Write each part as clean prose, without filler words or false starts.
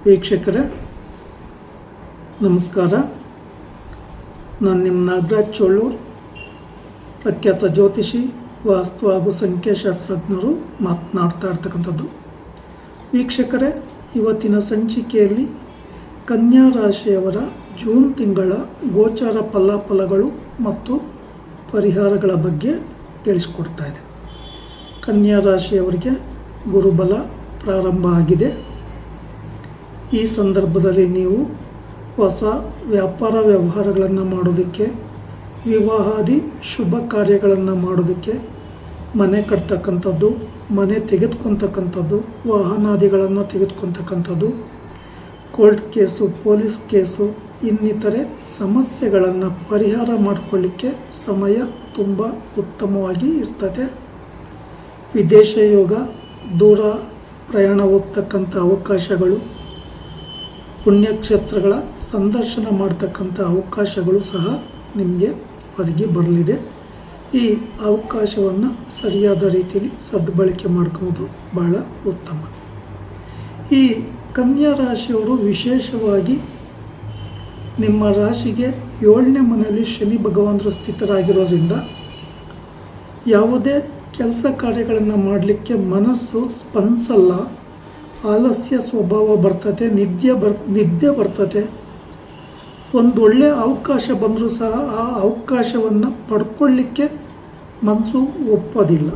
ವೀಕ್ಷಕರೇ ನಮಸ್ಕಾರ. ನಾನು ನಿಮ್ಮ ನಾಗರಾಜ್ ಚೋಳೂರು, ಪ್ರಖ್ಯಾತ ಜ್ಯೋತಿಷಿ, ವಾಸ್ತು ಹಾಗೂ ಸಂಖ್ಯಾಶಾಸ್ತ್ರಜ್ಞರು ಮಾತನಾಡ್ತಾ ಇರ್ತಕ್ಕಂಥದ್ದು. ವೀಕ್ಷಕರೇ, ಇವತ್ತಿನ ಸಂಚಿಕೆಯಲ್ಲಿ ಕನ್ಯಾ ರಾಶಿಯವರ ಜೂನ್ ತಿಂಗಳ ಗೋಚಾರ ಫಲಾಫಲಗಳು ಮತ್ತು ಪರಿಹಾರಗಳ ಬಗ್ಗೆ ತಿಳಿಸ್ಕೊಡ್ತಾ ಇದೆ. ಕನ್ಯಾ ರಾಶಿಯವರಿಗೆ ಗುರುಬಲ ಪ್ರಾರಂಭ ಆಗಿದೆ. ಈ ಸಂದರ್ಭದಲ್ಲಿ ನೀವು ಹೊಸ ವ್ಯಾಪಾರ ವ್ಯವಹಾರಗಳನ್ನು ಮಾಡೋದಕ್ಕೆ, ವಿವಾಹಾದಿ ಶುಭ ಕಾರ್ಯಗಳನ್ನು ಮಾಡೋದಕ್ಕೆ, ಮನೆ ಕಟ್ತಕ್ಕಂಥದ್ದು, ಮನೆ ತೆಗೆದುಕೊತಕ್ಕಂಥದ್ದು, ವಾಹನಾದಿಗಳನ್ನು ತೆಗೆದುಕೊತಕ್ಕಂಥದ್ದು, ಕೋರ್ಟ್ ಕೇಸು, ಪೊಲೀಸ್ ಕೇಸು, ಇನ್ನಿತರೆ ಸಮಸ್ಯೆಗಳನ್ನು ಪರಿಹಾರ ಮಾಡಿಕೊಳ್ಳಿಕ್ಕೆ ಸಮಯ ತುಂಬ ಉತ್ತಮವಾಗಿ ಇರ್ತದೆ. ವಿದೇಶ ಯೋಗ, ದೂರ ಪ್ರಯಾಣ ಹೋಗ್ತಕ್ಕಂಥ ಅವಕಾಶಗಳು, ಪುಣ್ಯಕ್ಷೇತ್ರಗಳ ಸಂದರ್ಶನ ಮಾಡ್ತಕ್ಕಂಥ ಅವಕಾಶಗಳು ಸಹ ನಿಮಗೆ ಒದಗಿ ಬರಲಿದೆ. ಈ ಅವಕಾಶವನ್ನು ಸರಿಯಾದ ರೀತಿಯಲ್ಲಿ ಸದ್ಬಳಕೆ ಮಾಡ್ಕೊಳ್ಳೋದು ಬಹಳ ಉತ್ತಮ. ಈ ಕನ್ಯಾ ರಾಶಿಯವರು ವಿಶೇಷವಾಗಿ ನಿಮ್ಮ ರಾಶಿಗೆ 7ನೇ ಮನೆಯಲ್ಲಿ ಶನಿ ಭಗವಾನರು ಸ್ಥಿತರಾಗಿರೋದ್ರಿಂದ ಯಾವುದೇ ಕೆಲಸ ಕಾರ್ಯಗಳನ್ನು ಮಾಡಲಿಕ್ಕೆ ಮನಸ್ಸು ಸ್ಪಂದಿಸಲ್ಲ. ಆಲಸ್ಯ ಸ್ವಭಾವ ಬರ್ತದೆ, ನಿದ್ದೆ ಬರ್ತದೆ. ಒಂದು ಒಳ್ಳೆಯ ಅವಕಾಶ ಬಂದರೂ ಸಹ ಆ ಅವಕಾಶವನ್ನು ಪಡ್ಕೊಳ್ಳಿಕ್ಕೆ ಮನಸ್ಸು ಒಪ್ಪೋದಿಲ್ಲ.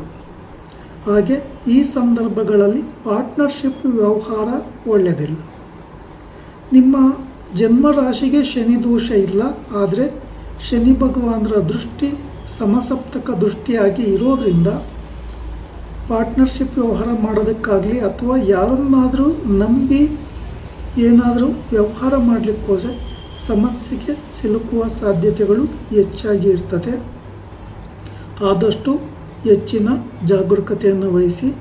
ಹಾಗೆ ಈ ಸಂದರ್ಭಗಳಲ್ಲಿ ಪಾರ್ಟ್ನರ್ಶಿಪ್ ವ್ಯವಹಾರ ಒಳ್ಳೆಯದಿಲ್ಲ. ನಿಮ್ಮ ಜನ್ಮ ರಾಶಿಗೆ ಶನಿ ದೋಷ ಇಲ್ಲ, ಆದರೆ ಶನಿ ಭಗವಾನರ ದೃಷ್ಟಿ ಸಮಸಪ್ತಕ ದೃಷ್ಟಿಯಾಗಿ ಇರೋದರಿಂದ ಪಾರ್ಟ್ನರ್ಶಿಪ್ ವ್ಯವಹಾರ ಮಾಡೋದಕ್ಕಾಗಲಿ ಅಥವಾ ಯಾರನ್ನಾದರೂ ನಂಬಿ ಏನಾದರೂ ವ್ಯವಹಾರ ಮಾಡಲಿಕ್ಕೆ ಹೋದರೆ ಸಮಸ್ಯೆಗೆ ಸಿಲುಕುವ ಸಾಧ್ಯತೆಗಳು ಹೆಚ್ಚಾಗಿ ಇರ್ತದೆ. ಆದಷ್ಟು ಹೆಚ್ಚಿನ ಜಾಗರೂಕತೆಯನ್ನು ವಹಿಸಿ.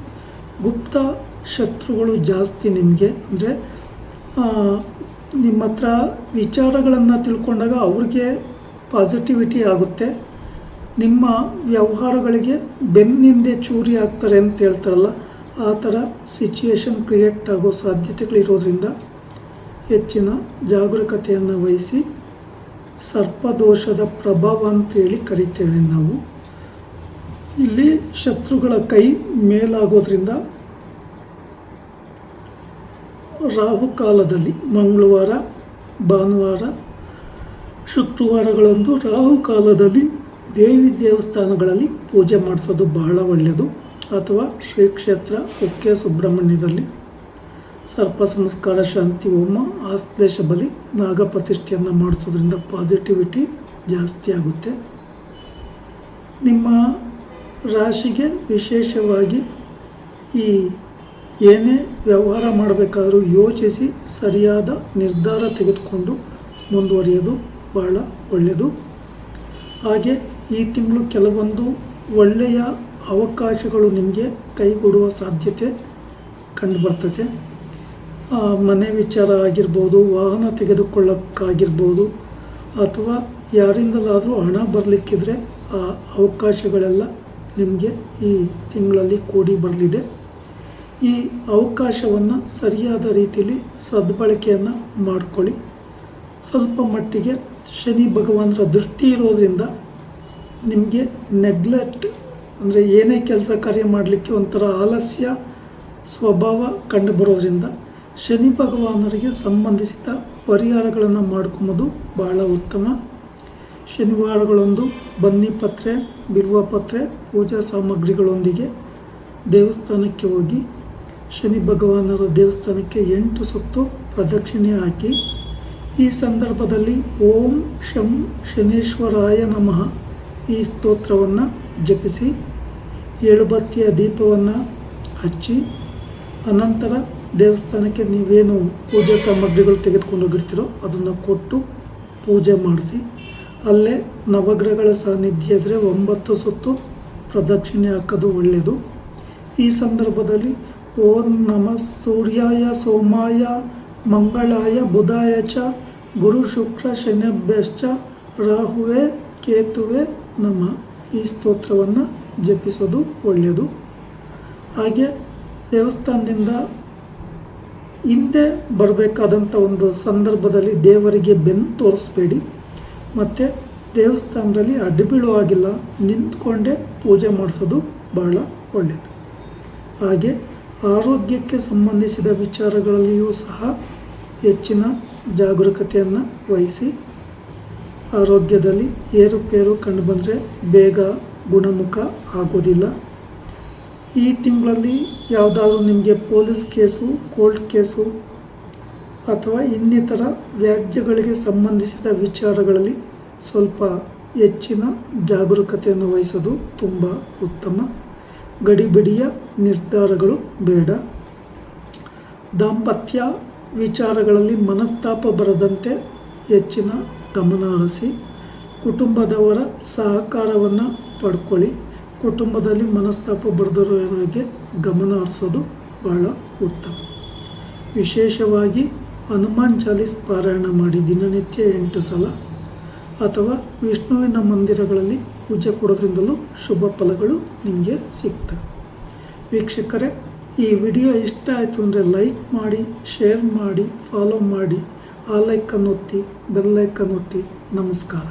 ಗುಪ್ತ ಶತ್ರುಗಳು ಜಾಸ್ತಿ ನಿಮಗೆ, ಅಂದರೆ ನಿಮ್ಮ ಹತ್ರ ವಿಚಾರಗಳನ್ನು ತಿಳ್ಕೊಂಡಾಗ ಅವ್ರಿಗೆ ಪಾಸಿಟಿವಿಟಿ ಆಗುತ್ತೆ. ನಿಮ್ಮ ವ್ಯವಹಾರಗಳಿಗೆ ಬೆನ್ನಿಂದೆ ಚೂರಿ ಆಗ್ತಾರೆ ಅಂತ ಹೇಳ್ತಾರಲ್ಲ, ಆ ಥರ ಸಿಚುಯೇಷನ್ ಕ್ರಿಯೇಟ್ ಆಗೋ ಸಾಧ್ಯತೆಗಳಿರೋದ್ರಿಂದ ಹೆಚ್ಚಿನ ಜಾಗರೂಕತೆಯನ್ನು ವಹಿಸಿ. ಸರ್ಪದೋಷದ ಪ್ರಭಾವ ಅಂತೇಳಿ ಕರಿತೇವೆ ನಾವು. ಇಲ್ಲಿ ಶತ್ರುಗಳ ಕೈ ಮೇಲಾಗೋದ್ರಿಂದ ರಾಹುಕಾಲದಲ್ಲಿ ಮಂಗಳವಾರ, ಭಾನುವಾರ, ಶುಕ್ರವಾರಗಳಂದು ರಾಹುಕಾಲದಲ್ಲಿ ದೇವಿ ದೇವಸ್ಥಾನಗಳಲ್ಲಿ ಪೂಜೆ ಮಾಡಿಸೋದು ಬಹಳ ಒಳ್ಳೆಯದು. ಅಥವಾ ಶ್ರೀ ಕ್ಷೇತ್ರ ಕುಕ್ಕೆ ಸುಬ್ರಹ್ಮಣ್ಯದಲ್ಲಿ ಸರ್ಪ ಸಂಸ್ಕಾರ, ಶಾಂತಿ ಹೋಮ, ಆಶ್ಲೇಷ ಬಲಿ, ನಾಗಪ್ರತಿಷ್ಠೆಯನ್ನು ಮಾಡಿಸೋದ್ರಿಂದ ಪಾಸಿಟಿವಿಟಿ ಜಾಸ್ತಿ ಆಗುತ್ತೆ. ನಿಮ್ಮ ರಾಶಿಗೆ ವಿಶೇಷವಾಗಿ ಈ ಏನೇ ವ್ಯವಹಾರ ಮಾಡಬೇಕಾದ್ರೂ ಯೋಚಿಸಿ ಸರಿಯಾದ ನಿರ್ಧಾರ ತೆಗೆದುಕೊಂಡು ಮುಂದುವರಿಯೋದು ಬಹಳ ಒಳ್ಳೆಯದು. ಹಾಗೆ ಈ ತಿಂಗಳು ಕೆಲವೊಂದು ಒಳ್ಳೆಯ ಅವಕಾಶಗಳು ನಿಮಗೆ ಕೈಗೂಡುವ ಸಾಧ್ಯತೆ ಕಂಡುಬರ್ತದೆ. ಮನೆ ವಿಚಾರ ಆಗಿರ್ಬೋದು, ವಾಹನ ತೆಗೆದುಕೊಳ್ಳೋಕ್ಕಾಗಿರ್ಬೋದು, ಅಥವಾ ಯಾರಿಂದಲಾದರೂ ಹಣ ಬರಲಿಕ್ಕಿದ್ರೆ ಆ ಅವಕಾಶಗಳೆಲ್ಲ ನಿಮಗೆ ಈ ತಿಂಗಳಲ್ಲಿ ಕೂಡಿ ಬರಲಿದೆ. ಈ ಅವಕಾಶವನ್ನು ಸರಿಯಾದ ರೀತಿಯಲ್ಲಿ ಸದ್ಬಳಕೆಯನ್ನು ಮಾಡಿಕೊಳ್ಳಿ. ಸ್ವಲ್ಪ ಮಟ್ಟಿಗೆ ಶನಿ ಭಗವಾನರ ದೃಷ್ಟಿ ಇರೋದ್ರಿಂದ ನಿಮಗೆ ನೆಗ್ಲೆಕ್ಟ್, ಅಂದರೆ ಏನೇ ಕೆಲಸ ಕಾರ್ಯ ಮಾಡಲಿಕ್ಕೆ ಒಂಥರ ಆಲಸ್ಯ ಸ್ವಭಾವ ಕಂಡುಬರೋದ್ರಿಂದ ಶನಿ ಭಗವಾನರಿಗೆ ಸಂಬಂಧಿಸಿದ ಪರಿಹಾರಗಳನ್ನು ಮಾಡ್ಕೊಂಬೋದು ಬಹಳ ಉತ್ತಮ. ಶನಿವಾರಗಳಂದು ಬನ್ನಿ ಪತ್ರೆ, ಬಿಲ್ವ ಪತ್ರೆ, ಪೂಜಾ ಸಾಮಗ್ರಿಗಳೊಂದಿಗೆ ದೇವಸ್ಥಾನಕ್ಕೆ ಹೋಗಿ ಶನಿ ಭಗವಾನರ ದೇವಸ್ಥಾನಕ್ಕೆ 8 ಸುತ್ತು ಪ್ರದಕ್ಷಿಣೆ ಹಾಕಿ. ಈ ಸಂದರ್ಭದಲ್ಲಿ ಓಂ ಶಂ ಶನೇಶ್ವರಾಯ ನಮಃ ಈ ಸ್ತೋತ್ರವನ್ನು ಜಪಿಸಿ 7 ಬತ್ತಿಯ ದೀಪವನ್ನು ಹಚ್ಚಿ, ಅನಂತರ ದೇವಸ್ಥಾನಕ್ಕೆ ನೀವೇನು ಪೂಜೆ ಸಾಮಗ್ರಿಗಳು ತೆಗೆದುಕೊಂಡು ಹೋಗಿರ್ತೀರೋ ಅದನ್ನು ಕೊಟ್ಟು ಪೂಜೆ ಮಾಡಿಸಿ. ಅಲ್ಲೇ ನವಗ್ರಹಗಳ ಸಾನ್ನಿಧ್ಯ ಇದ್ದರೆ 9 ಸುತ್ತು ಪ್ರದಕ್ಷಿಣೆ ಹಾಕೋದು ಒಳ್ಳೆಯದು. ಈ ಸಂದರ್ಭದಲ್ಲಿ ಓಂ ನಮಃ ಸೂರ್ಯಾಯ ಸೋಮಾಯ ಮಂಗಳಾಯ ಬುಧಾಯ ಚ ಗುರು ಶುಕ್ರ ಶನಿಭ್ಯಶ್ಚ ರಾಹುವೇ ಕೇತುವೆ ನಮಃ ಈ ಸ್ತೋತ್ರವನ್ನು ಜಪಿಸೋದು ಒಳ್ಳೆಯದು. ಹಾಗೆ ದೇವಸ್ಥಾನದಿಂದ ಹಿಂದೆ ಬರಬೇಕಾದಂಥ ಒಂದು ಸಂದರ್ಭದಲ್ಲಿ ದೇವರಿಗೆ ಬೆನ್ನು ತೋರಿಸ್ಬೇಡಿ. ಮತ್ತು ದೇವಸ್ಥಾನದಲ್ಲಿ ಅಡ್ಡಿಬೀಳೋ ಆಗಿಲ್ಲ, ನಿಂತ್ಕೊಂಡೇ ಪೂಜೆ ಮಾಡಿಸೋದು ಬಹಳ ಒಳ್ಳೆಯದು. ಹಾಗೆ ಆರೋಗ್ಯಕ್ಕೆ ಸಂಬಂಧಿಸಿದ ವಿಚಾರಗಳಲ್ಲಿಯೂ ಸಹ ಹೆಚ್ಚಿನ ಜಾಗರೂಕತೆಯನ್ನು ವಹಿಸಿ. ಆರೋಗ್ಯದಲ್ಲಿ ಏರುಪೇರು ಕಂಡುಬಂದರೆ ಬೇಗ ಗುಣಮುಖ ಆಗೋದಿಲ್ಲ. ಈ ತಿಂಗಳಲ್ಲಿ ಯಾವುದಾದ್ರೂ ನಿಮಗೆ ಪೊಲೀಸ್ ಕೇಸು, ಕೋರ್ಟ್ ಕೇಸು ಅಥವಾ ಇನ್ನಿತರ ವ್ಯಾಜ್ಯಗಳಿಗೆ ಸಂಬಂಧಿಸಿದ ವಿಚಾರಗಳಲ್ಲಿ ಸ್ವಲ್ಪ ಹೆಚ್ಚಿನ ಜಾಗರೂಕತೆಯನ್ನು ವಹಿಸೋದು ತುಂಬ ಉತ್ತಮ. ಗಡಿಬಿಡಿಯ ನಿರ್ಧಾರಗಳು ಬೇಡ. ದಾಂಪತ್ಯ ವಿಚಾರಗಳಲ್ಲಿ ಮನಸ್ತಾಪ ಬರದಂತೆ ಹೆಚ್ಚಿನ ಗಮನ ಹರಿಸಿ. ಕುಟುಂಬದವರ ಸಹಕಾರವನ್ನು ಪಡ್ಕೊಳ್ಳಿ. ಕುಟುಂಬದಲ್ಲಿ ಮನಸ್ತಾಪ ಬರೆದಿರೋರಿಗೆ ಗಮನ ಹರಿಸೋದು ಬಹಳ ಉತ್ತಮ. ವಿಶೇಷವಾಗಿ ಹನುಮಾನ್ ಚಾಲೀಸ್ ಪಾರಾಯಣ ಮಾಡಿ ದಿನನಿತ್ಯ 8 ಸಲ ಅಥವಾ ವಿಷ್ಣುವಿನ ಮಂದಿರಗಳಲ್ಲಿ ಪೂಜೆ ಕೊಡೋದ್ರಿಂದಲೂ ಶುಭ ಫಲಗಳು ನಿಮಗೆ ಸಿಗ್ತವೆ. ವೀಕ್ಷಕರೇ, ಈ ವಿಡಿಯೋ ಇಷ್ಟ ಆಯಿತು ಅಂದರೆ ಲೈಕ್ ಮಾಡಿ, ಶೇರ್ ಮಾಡಿ, ಫಾಲೋ ಮಾಡಿ, ಆ ಲೈಕನ್ನು ಒತ್ತಿ, ಬೆಲ್ ಐಕನ್ ಒತ್ತಿ. ನಮಸ್ಕಾರ.